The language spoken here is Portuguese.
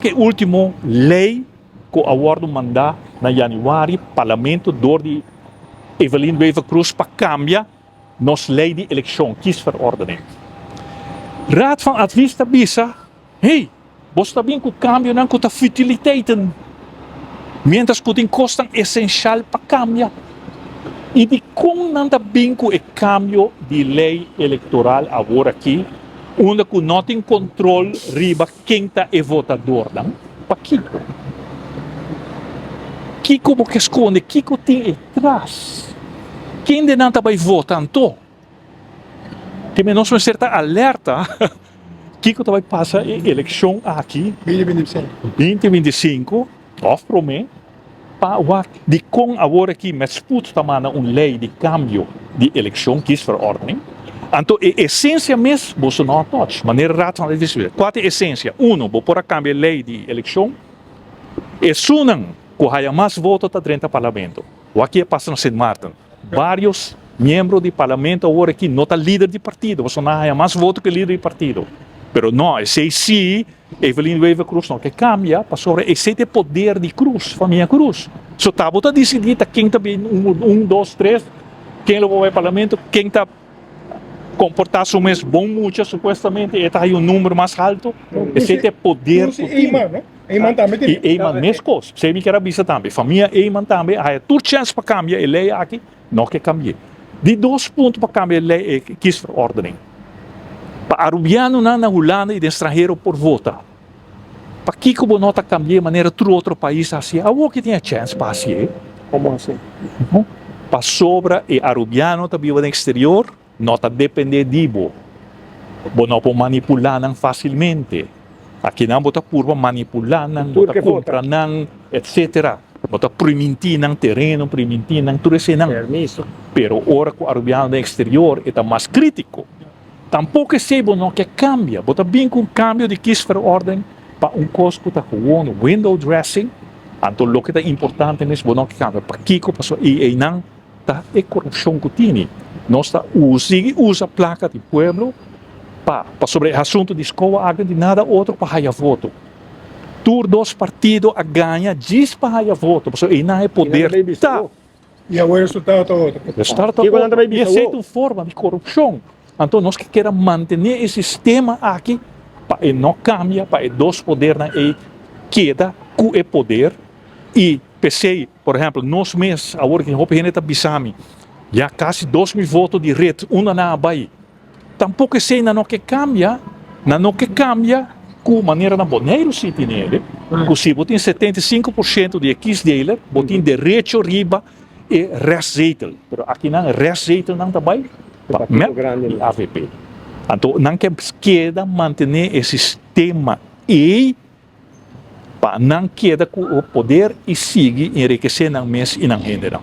Que último lei que o awardo mandar na januário, parlamento door die Evelyn Wever Cruz para cambiar nossa lei de eleição, kiesverordening. Raad van Advies bisa, hey, você está bem com o câmbio, não com a futiliteiten. Mientras que tem custo essencial para cambiar. E de como não está bem com o câmbio de lei eleitoral agora aqui, onde que não tem controle riba quem está é votador, não? Para Kiko. Kiko porque esconde, Kiko tem atrás. Quem de não vai votar, então? Que nós vamos estar alerta. Kiko vai passar a eleição aqui. 2025. Of promê. Para de com agora aqui, met spoed tamana lei de câmbio de eleição, kiesverordening. Então, a essência mesmo, você não toca. Maneira rata de dizer. Qual é a essência? Vou pôr a câmbio de lei de eleição. E sunam, que há mais votos da 30 parlamento. O aqui é passando Sint Maarten. Vários membros do parlamento agora aqui não está líder de partido. Você não há mais votos que líder de partido. Pero não, esse sim, Evelyn Wever Cruz não que cambia para sobre esse poder de Cruz, família Cruz. So tá bota decidida quem está bem 1, 2, 3, quem levou ao parlamento, quem está comportar-se o mesmo bom muito, supostamente, e está aí um número mais alto, esse poder. Eiman também tem. Eiman mesmo coisa. Você me quer bisa também. Família Eiman também, há toda chance para cambiar a lei aqui, não que cambie. De 2 pontos para cambiar a lei é kiesverordening. Para arubiano na Holanda e de estrangeiro por votar. Para que como não está cambiando de maneira para outro país assim, a que tem a chance para assim. Como assim? Para sobra e arubiano também no exterior, não está depender de bo. Bo não pode manipular facilmente. Aqui não bota purva manipular, não bota comprar, etc. Bota permitir não terreno, permitir não tudo isso não. Permiso. Pero ora que o arubiano no exterior está mais crítico. Tampouco é sebo não que cambia. Bota bem com cambio de kiesverordening para custo que está gewoon window dressing. Então o que é importante nesse não que cambia. Para Kiko passou e não tá é corrupção que tem. Nós está usa a placa do pueblo para sobre o assunto de escola de nada outro para ganhar voto. Tur 2 partidos a ganhar 10 para ganhar voto. E não é poder. Tá. E agora o resultado está outro. E aceita uma forma de corrupção. Então, nós que queremos manter esse sistema aqui, para não cambia, para dois poderes queda com o poder. E pensei, por exemplo, nós mesmos, agora que a gente está bisami, já quase 2.000 votos de rede, uma na Bahia. Tampouco sei não que cambia, com maneira na boneiro se tem nele, se você tem 75% de aqui dele, você tem direito riba e restzetel. Mas aqui não, restzetel não está bem. E AVP. Então, não queda manter esse sistema e para não queda com o poder e seguir enriquecendo mais e não render.